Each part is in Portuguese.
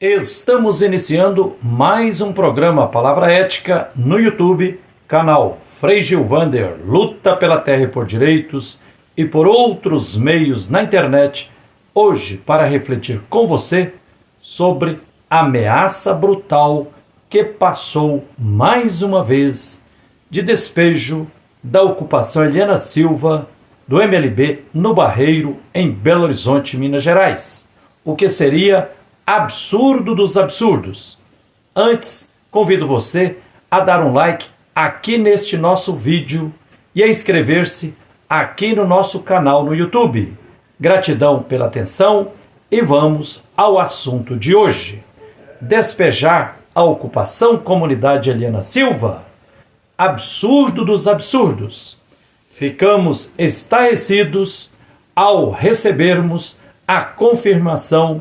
Estamos iniciando mais um programa Palavra Ética no YouTube, canal Frei Gilvander, luta pela terra e por direitos, e por outros meios na internet, hoje para refletir com você sobre a ameaça brutal que passou mais uma vez de despejo da ocupação Eliana Silva do MLB no Barreiro, em Belo Horizonte, Minas Gerais, o que seria absurdo dos absurdos. Antes, convido você a dar um like aqui neste nosso vídeo e a inscrever-se aqui no nosso canal no YouTube. Gratidão pela atenção e vamos ao assunto de hoje. Despejar a ocupação comunidade Eliana Silva? Absurdo dos absurdos. Ficamos estarrecidos ao recebermos a confirmação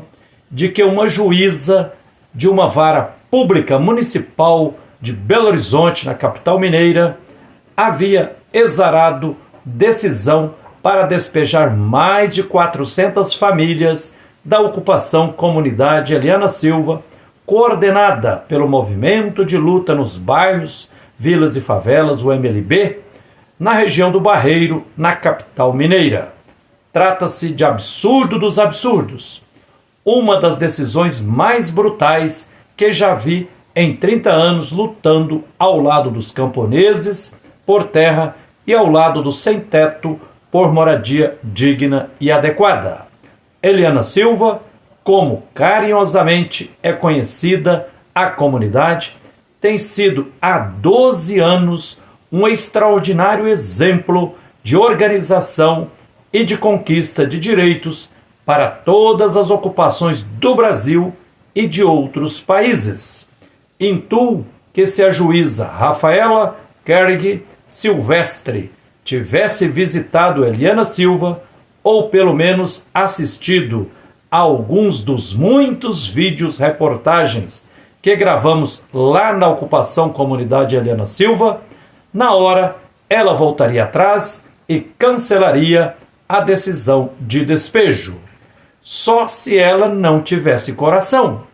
de que uma juíza de uma vara pública municipal de Belo Horizonte, na capital mineira, havia exarado decisão para despejar mais de 400 famílias da ocupação comunidade Eliana Silva, coordenada pelo Movimento de Luta nos Bairros, Vilas e Favelas, o MLB, na região do Barreiro, na capital mineira. Trata-se de absurdo dos absurdos. Uma das decisões mais brutais que já vi em 30 anos lutando ao lado dos camponeses por terra e ao lado do sem-teto por moradia digna e adequada. Eliana Silva, como carinhosamente é conhecida a comunidade, tem sido há 12 anos um extraordinário exemplo de organização e de conquista de direitos para todas as ocupações do Brasil e de outros países. Intuo que se a juíza Rafaela Kerrig Silvestre tivesse visitado Eliana Silva, ou pelo menos assistido a alguns dos muitos vídeos reportagens que gravamos lá na ocupação comunidade Eliana Silva, na hora ela voltaria atrás e cancelaria a decisão de despejo. Só se ela não tivesse coração.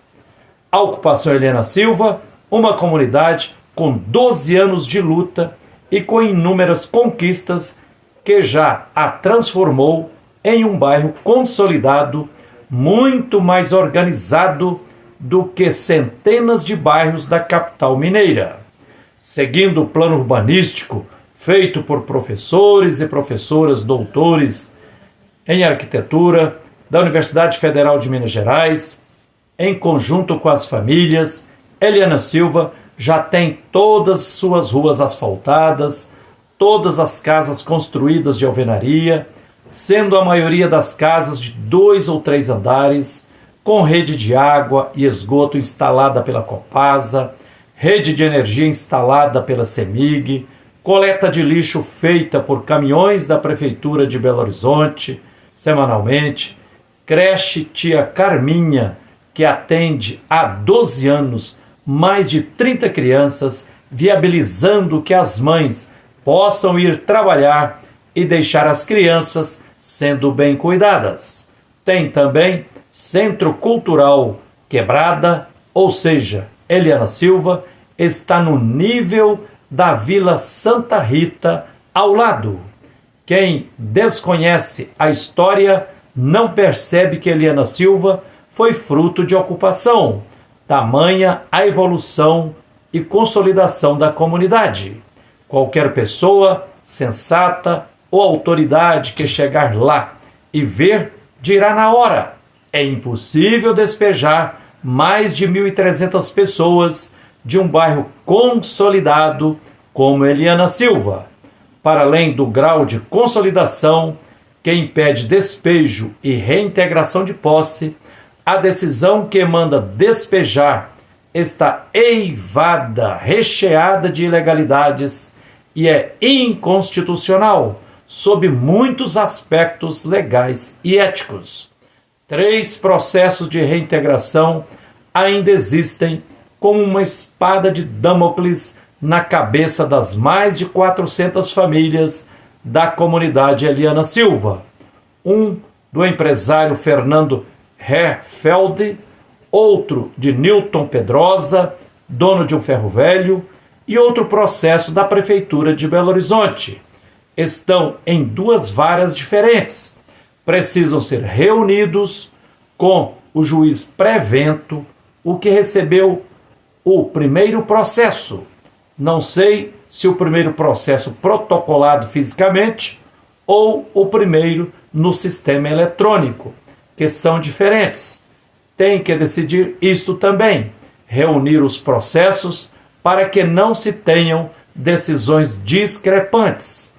A ocupação Eliana Silva, uma comunidade com 12 anos de luta e com inúmeras conquistas que já a transformou em um bairro consolidado, muito mais organizado do que centenas de bairros da capital mineira. Seguindo o plano urbanístico feito por professores e professoras doutores em arquitetura da Universidade Federal de Minas Gerais, em conjunto com as famílias, Eliana Silva já tem todas suas ruas asfaltadas, todas as casas construídas de alvenaria, sendo a maioria das casas de 2 ou 3 andares, com rede de água e esgoto instalada pela Copasa, rede de energia instalada pela CEMIG, coleta de lixo feita por caminhões da Prefeitura de Belo Horizonte, semanalmente, creche Tia Carminha, que atende há 12 anos mais de 30 crianças, viabilizando que as mães possam ir trabalhar e deixar as crianças sendo bem cuidadas. Tem também Centro Cultural Quebrada, ou seja, Eliana Silva está no nível da Vila Santa Rita ao lado. Quem desconhece a história não percebe que Eliana Silva foi fruto de ocupação, tamanha a evolução e consolidação da comunidade. Qualquer pessoa sensata ou autoridade que chegar lá e ver, dirá na hora: é impossível despejar mais de 1.300 pessoas de um bairro consolidado como Eliana Silva. Para além do grau de consolidação que impede despejo e reintegração de posse, a decisão que manda despejar está eivada, recheada de ilegalidades e é inconstitucional sob muitos aspectos legais e éticos. 3 processos de reintegração ainda existem como uma espada de Damocles na cabeça das mais de 400 famílias da comunidade Eliana Silva. Um do empresário Fernando Herfeld, outro de Newton Pedrosa, dono de um ferro velho, e outro processo da Prefeitura de Belo Horizonte. Estão em duas varas diferentes. Precisam ser reunidos com o juiz pré-vento, o que recebeu o primeiro processo. Não sei se o primeiro processo protocolado fisicamente ou o primeiro no sistema eletrônico, que são diferentes. Tem que decidir isto também, reunir os processos para que não se tenham decisões discrepantes.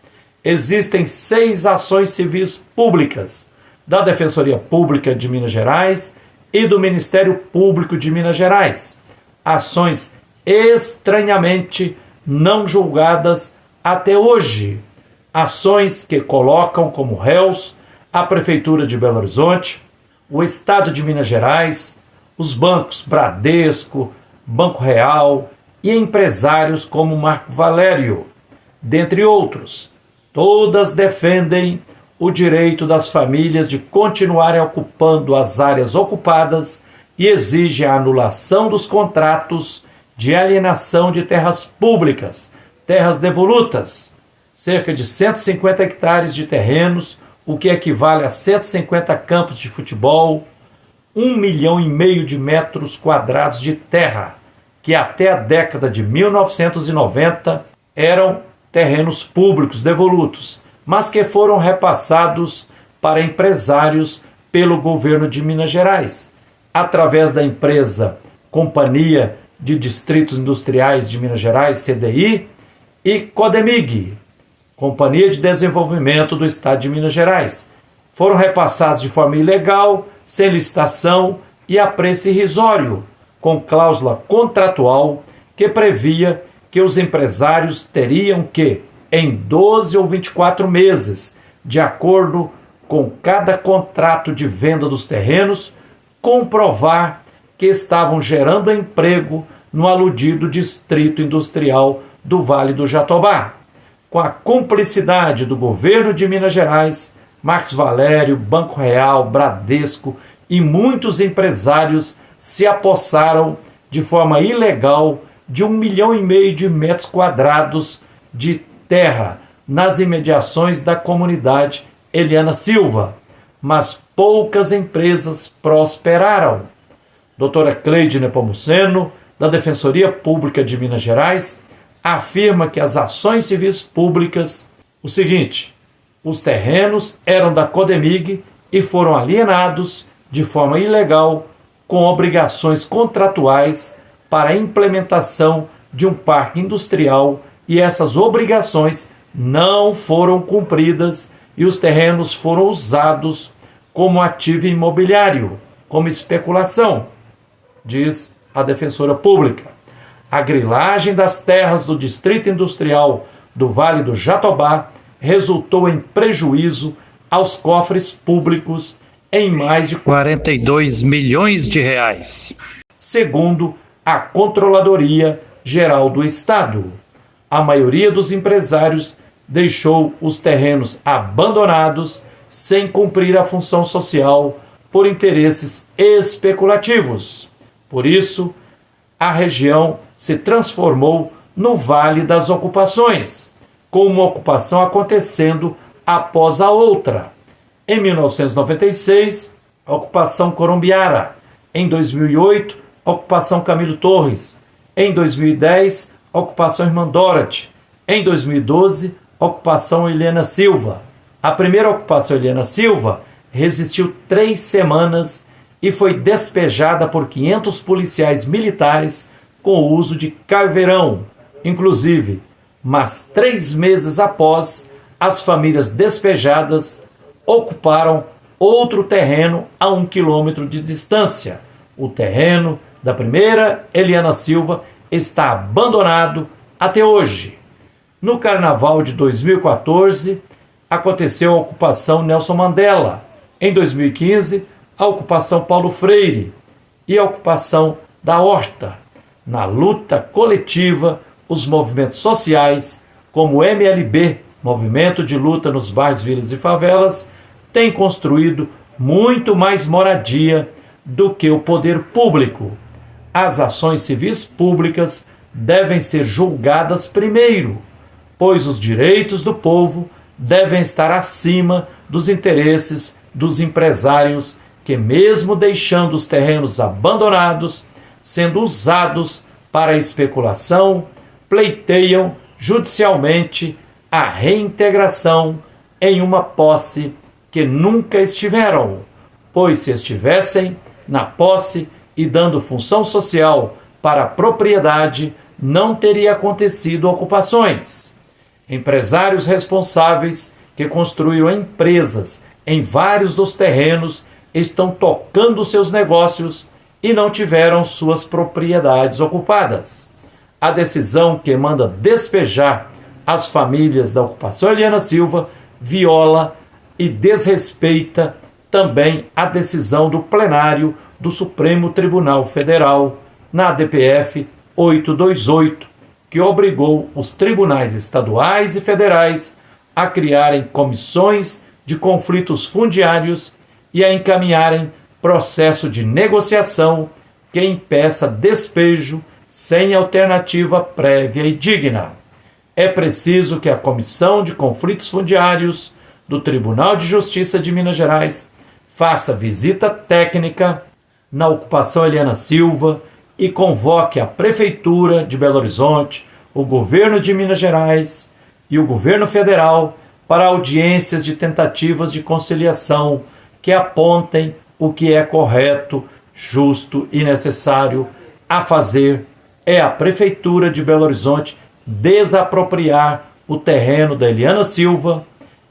Existem 6 ações civis públicas da Defensoria Pública de Minas Gerais e do Ministério Público de Minas Gerais. Ações estranhamente não julgadas até hoje. Ações que colocam como réus a Prefeitura de Belo Horizonte, o Estado de Minas Gerais, os bancos Bradesco, Banco Real e empresários como Marco Valério, dentre outros. Todas defendem o direito das famílias de continuarem ocupando as áreas ocupadas e exigem a anulação dos contratos de alienação de terras públicas, terras devolutas, cerca de 150 hectares de terrenos, o que equivale a 150 campos de futebol, 1,5 milhão de metros quadrados de terra, que até a década de 1990 eram terrenos públicos devolutos, mas que foram repassados para empresários pelo governo de Minas Gerais, através da empresa Companhia de Distritos Industriais de Minas Gerais, CDI, e Codemig, Companhia de Desenvolvimento do Estado de Minas Gerais. Foram repassados de forma ilegal, sem licitação e a preço irrisório, com cláusula contratual que previa que os empresários teriam que, em 12 ou 24 meses, de acordo com cada contrato de venda dos terrenos, comprovar que estavam gerando emprego no aludido Distrito Industrial do Vale do Jatobá. Com a cumplicidade do governo de Minas Gerais, Marcos Valério, Banco Real, Bradesco e muitos empresários se apossaram de forma ilegal de 1,5 milhão de metros quadrados de terra nas imediações da comunidade Eliana Silva, mas poucas empresas prosperaram. Doutora Cleide Nepomuceno, da Defensoria Pública de Minas Gerais, afirma que as ações civis públicas, o seguinte: os terrenos eram da Codemig e foram alienados de forma ilegal com obrigações contratuais para a implementação de um parque industrial, e essas obrigações não foram cumpridas e os terrenos foram usados como ativo imobiliário, como especulação, diz a defensora pública. A grilagem das terras do Distrito Industrial do Vale do Jatobá resultou em prejuízo aos cofres públicos em mais de 42 milhões de reais, segundo a Controladoria Geral do Estado. A maioria dos empresários deixou os terrenos abandonados sem cumprir a função social por interesses especulativos. Por isso, a região se transformou no Vale das Ocupações, com uma ocupação acontecendo após a outra. Em 1996, a ocupação Corumbiara. Em 2008, a ocupação Camilo Torres. Em 2010, a ocupação Irmã Dorothy. Em 2012, a ocupação Eliana Silva. A primeira ocupação Eliana Silva resistiu 3 semanas e foi despejada por 500 policiais militares com o uso de carveirão, inclusive. Mas 3 meses após, as famílias despejadas ocuparam outro terreno a 1 quilômetro de distância. O terreno da primeira Eliana Silva está abandonado até hoje. No Carnaval de 2014, aconteceu a ocupação Nelson Mandela. Em 2015, a ocupação Paulo Freire e a ocupação da Horta. Na luta coletiva, os movimentos sociais, como o MLB, Movimento de Luta nos Bairros, Vilas e Favelas, têm construído muito mais moradia do que o poder público. As ações civis públicas devem ser julgadas primeiro, pois os direitos do povo devem estar acima dos interesses dos empresários que, mesmo deixando os terrenos abandonados, sendo usados para especulação, pleiteiam judicialmente a reintegração em uma posse que nunca estiveram, pois se estivessem na posse e dando função social para a propriedade, não teria acontecido ocupações. Empresários responsáveis que construíram empresas em vários dos terrenos estão tocando seus negócios e não tiveram suas propriedades ocupadas. A decisão que manda despejar as famílias da ocupação Eliana Silva viola e desrespeita também a decisão do plenário do Supremo Tribunal Federal, na DPF 828, que obrigou os tribunais estaduais e federais a criarem comissões de conflitos fundiários e a encaminharem processo de negociação que impeça despejo sem alternativa prévia e digna. É preciso que a Comissão de Conflitos Fundiários do Tribunal de Justiça de Minas Gerais faça visita técnica na ocupação Eliana Silva e convoque a Prefeitura de Belo Horizonte, o Governo de Minas Gerais e o Governo Federal para audiências de tentativas de conciliação que apontem o que é correto, justo e necessário a fazer. É a Prefeitura de Belo Horizonte desapropriar o terreno da Eliana Silva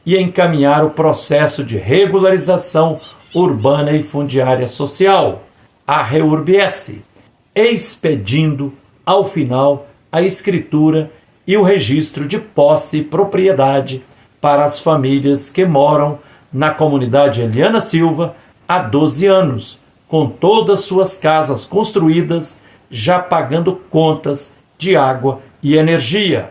e encaminhar o processo de regularização urbana e fundiária social, a REURB-S, expedindo, ao final, a escritura e o registro de posse e propriedade para as famílias que moram na comunidade Eliana Silva há 12 anos, com todas suas casas construídas, já pagando contas de água e energia.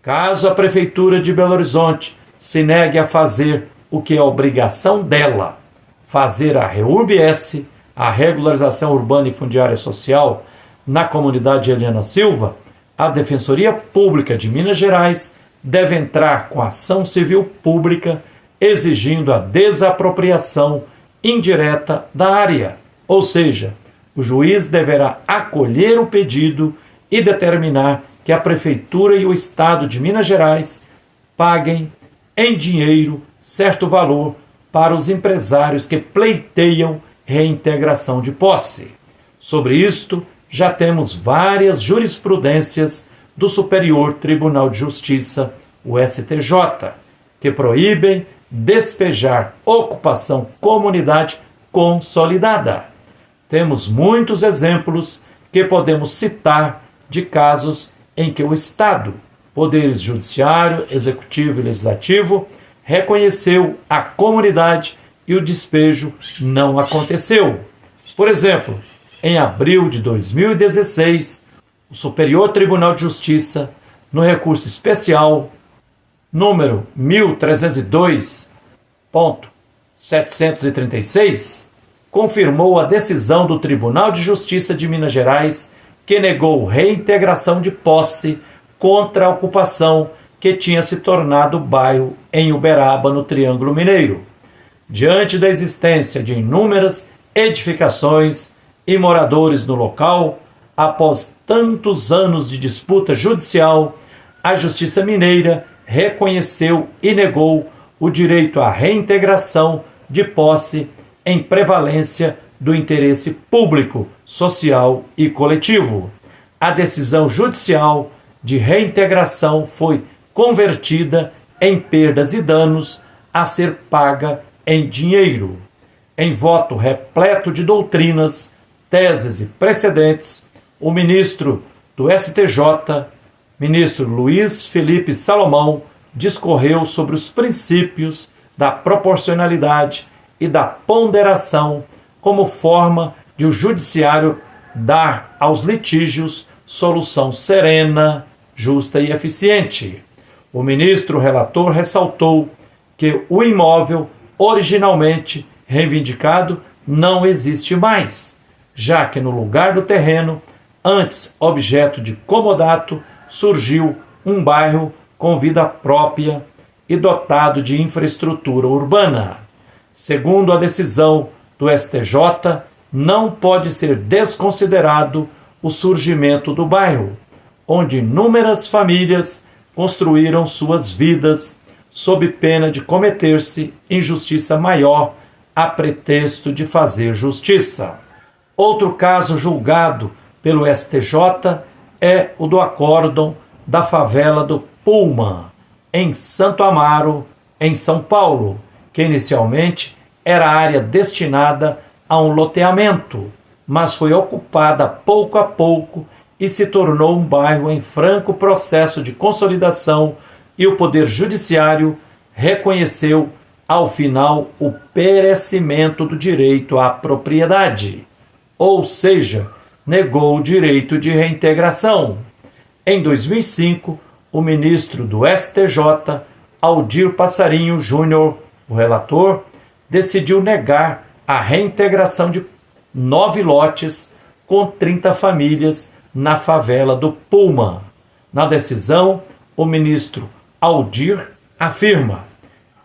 Caso a Prefeitura de Belo Horizonte se negue a fazer o que é obrigação dela, fazer a REURB-S, a regularização urbana e fundiária social, na comunidade Eliana Silva, a Defensoria Pública de Minas Gerais deve entrar com ação civil pública exigindo a desapropriação indireta da área, ou seja, o juiz deverá acolher o pedido e determinar que a Prefeitura e o Estado de Minas Gerais paguem em dinheiro certo valor para os empresários que pleiteiam reintegração de posse. Sobre isto, já temos várias jurisprudências do Superior Tribunal de Justiça, o STJ, que proíbem despejar ocupação comunidade consolidada. Temos muitos exemplos que podemos citar de casos em que o Estado, poderes judiciário, executivo e legislativo, reconheceu a comunidade e o despejo não aconteceu. Por exemplo, em abril de 2016, o Superior Tribunal de Justiça, no recurso especial número 1302.736, confirmou a decisão do Tribunal de Justiça de Minas Gerais que negou reintegração de posse contra a ocupação que tinha se tornado bairro em Uberaba, no Triângulo Mineiro. Diante da existência de inúmeras edificações e moradores no local, após tantos anos de disputa judicial, a Justiça Mineira reconheceu e negou o direito à reintegração de posse em prevalência do interesse público, social e coletivo. A decisão judicial de reintegração foi convertida em perdas e danos a ser paga em dinheiro. Em voto repleto de doutrinas, teses e precedentes, o ministro do STJ, ministro Luiz Felipe Salomão, discorreu sobre os princípios da proporcionalidade e da ponderação como forma de o judiciário dar aos litígios solução serena, justa e eficiente. O ministro relator ressaltou que o imóvel originalmente reivindicado não existe mais, já que no lugar do terreno, antes objeto de comodato, surgiu um bairro com vida própria e dotado de infraestrutura urbana. Segundo a decisão do STJ, não pode ser desconsiderado o surgimento do bairro, onde inúmeras famílias construíram suas vidas sob pena de cometer-se injustiça maior a pretexto de fazer justiça. Outro caso julgado pelo STJ é o do acórdão da favela do Pullman, em Santo Amaro, em São Paulo, que inicialmente era área destinada a um loteamento, mas foi ocupada pouco a pouco e se tornou um bairro em franco processo de consolidação, e o Poder Judiciário reconheceu, ao final, o perecimento do direito à propriedade, ou seja, negou o direito de reintegração. Em 2005, o ministro do STJ, Aldir Passarinho Júnior, o relator, decidiu negar a reintegração de 9 lotes com 30 famílias na favela do Pullman. Na decisão, o ministro Aldir afirma: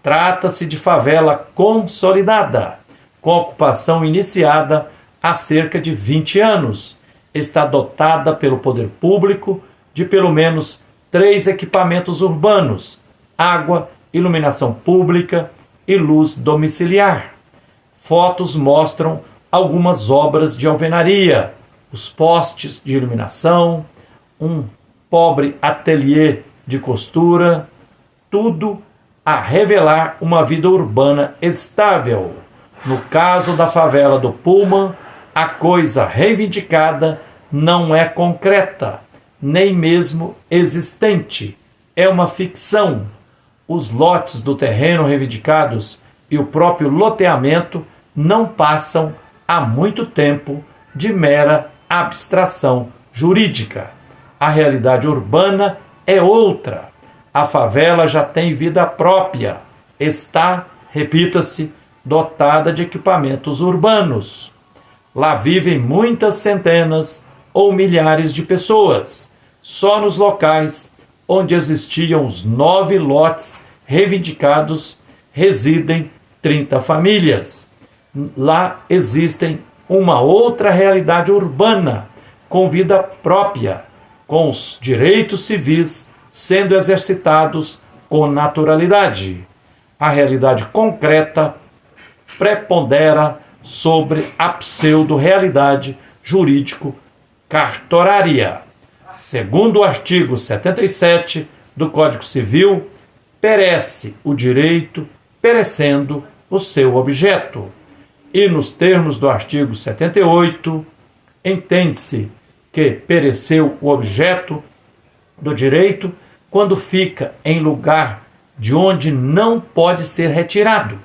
trata-se de favela consolidada, com ocupação iniciada há cerca de 20 anos. Está dotada pelo poder público de pelo menos 3 equipamentos urbanos: água, iluminação pública e luz domiciliar. Fotos mostram algumas obras de alvenaria, os postes de iluminação, um pobre ateliê de costura, tudo a revelar uma vida urbana estável. No caso da favela do Pullman, a coisa reivindicada não é concreta, nem mesmo existente. É uma ficção. Os lotes do terreno reivindicados e o próprio loteamento não passam há muito tempo de mera abstração jurídica. A realidade urbana é outra. A favela já tem vida própria. Está, repita-se, dotada de equipamentos urbanos. Lá vivem muitas centenas ou milhares de pessoas. Só nos locais onde existiam os 9 lotes reivindicados residem 30 famílias. Lá existem uma outra realidade urbana, com vida própria, com os direitos civis sendo exercitados com naturalidade. A realidade concreta prepondera sobre a pseudo-realidade jurídico-cartorária. Segundo o artigo 77 do Código Civil, perece o direito, perecendo o seu objeto. E nos termos do artigo 78, entende-se que pereceu o objeto do direito quando fica em lugar de onde não pode ser retirado.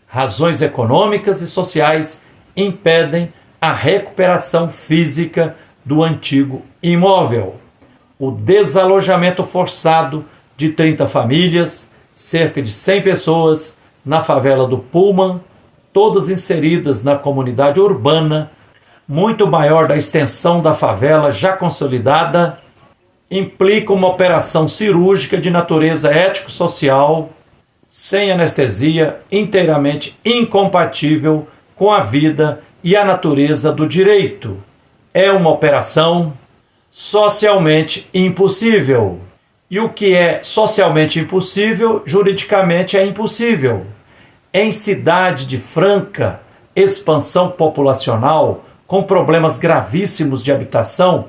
Razões econômicas e sociais impedem a recuperação física do antigo imóvel. O desalojamento forçado de 30 famílias, cerca de 100 pessoas, na favela do Pullman, todas inseridas na comunidade urbana, muito maior da extensão da favela já consolidada, implica uma operação cirúrgica de natureza ético-social, sem anestesia, inteiramente incompatível com a vida e a natureza do direito. É uma operação socialmente impossível. E o que é socialmente impossível, juridicamente é impossível. Em cidade de franca expansão populacional, com problemas gravíssimos de habitação,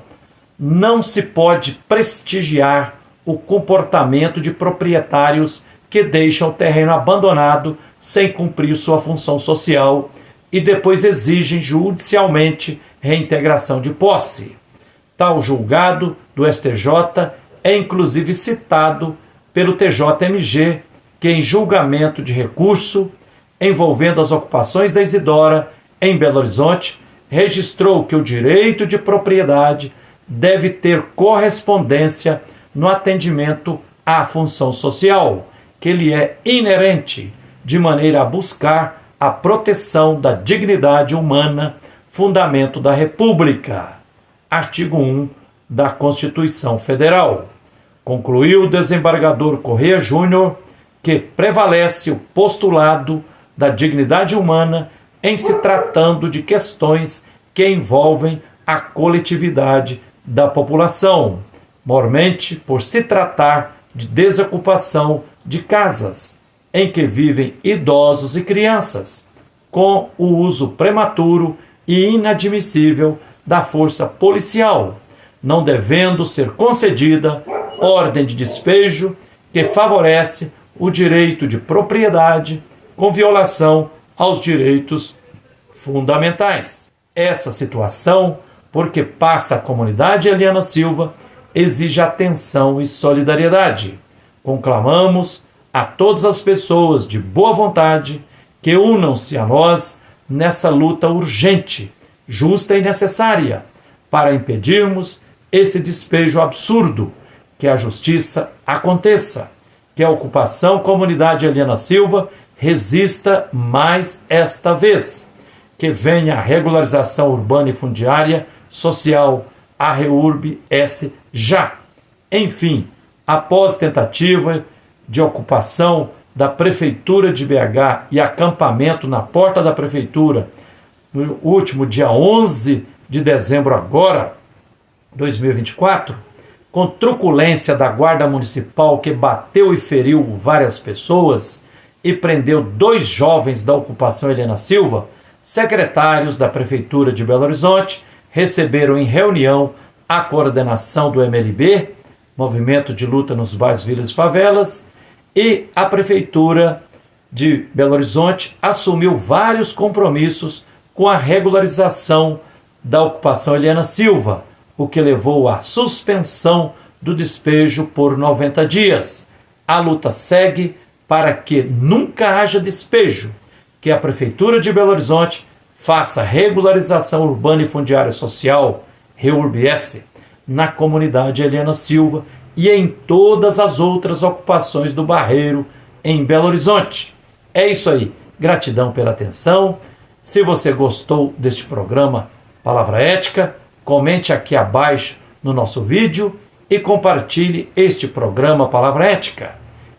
não se pode prestigiar o comportamento de proprietários que deixam o terreno abandonado sem cumprir sua função social e depois exigem judicialmente reintegração de posse. Tal julgado do STJ é inclusive citado pelo TJMG, que em julgamento de recurso envolvendo as ocupações da Isidora em Belo Horizonte, registrou que o direito de propriedade deve ter correspondência no atendimento à função social, que lhe é inerente, de maneira a buscar a proteção da dignidade humana, fundamento da República. Artigo 1 da Constituição Federal. Concluiu o desembargador Correia Júnior que prevalece o postulado da dignidade humana em se tratando de questões que envolvem a coletividade da população, mormente por se tratar de desocupação de casas em que vivem idosos e crianças, com o uso prematuro e inadmissível da força policial, não devendo ser concedida ordem de despejo que favorece o direito de propriedade com violação aos direitos fundamentais. Essa situação, porque passa a comunidade Eliana Silva, exige atenção e solidariedade. Conclamamos a todas as pessoas de boa vontade que unam-se a nós nessa luta urgente, justa e necessária, para impedirmos esse despejo absurdo, que a justiça aconteça, que a ocupação comunidade Eliana Silva resista mais esta vez, que venha a regularização urbana e fundiária social, a REURB-S já. Enfim, após tentativa de ocupação da Prefeitura de BH e acampamento na porta da Prefeitura, no último dia 11 de dezembro agora, 2024, com truculência da Guarda Municipal que bateu e feriu várias pessoas e prendeu 2 jovens da ocupação Eliana Silva, secretários da Prefeitura de Belo Horizonte receberam em reunião a coordenação do MLB, Movimento de Luta nos Bairros, Vilas e Favelas, e a Prefeitura de Belo Horizonte assumiu vários compromissos com a regularização da ocupação Eliana Silva, o que levou à suspensão do despejo por 90 dias. A luta segue para que nunca haja despejo, que a Prefeitura de Belo Horizonte faça regularização urbana e fundiária social, REURB-S, na comunidade Eliana Silva e em todas as outras ocupações do Barreiro em Belo Horizonte. É isso aí. Gratidão pela atenção. Se você gostou deste programa Palavra Ética, comente aqui abaixo no nosso vídeo e compartilhe este programa Palavra Ética.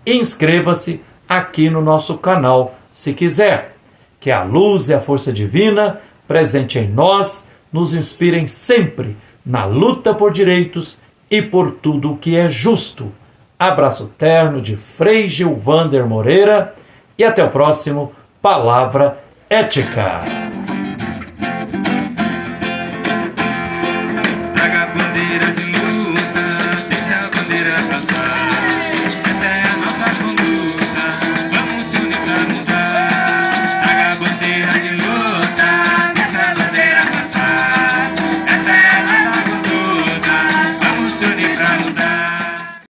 Inscreva-se aqui no nosso canal se quiser. Que a luz e a força divina presente em nós nos inspirem sempre na luta por direitos e por tudo o que é justo. Abraço terno de Frei Gilvander Moreira e até o próximo Palavra Ética.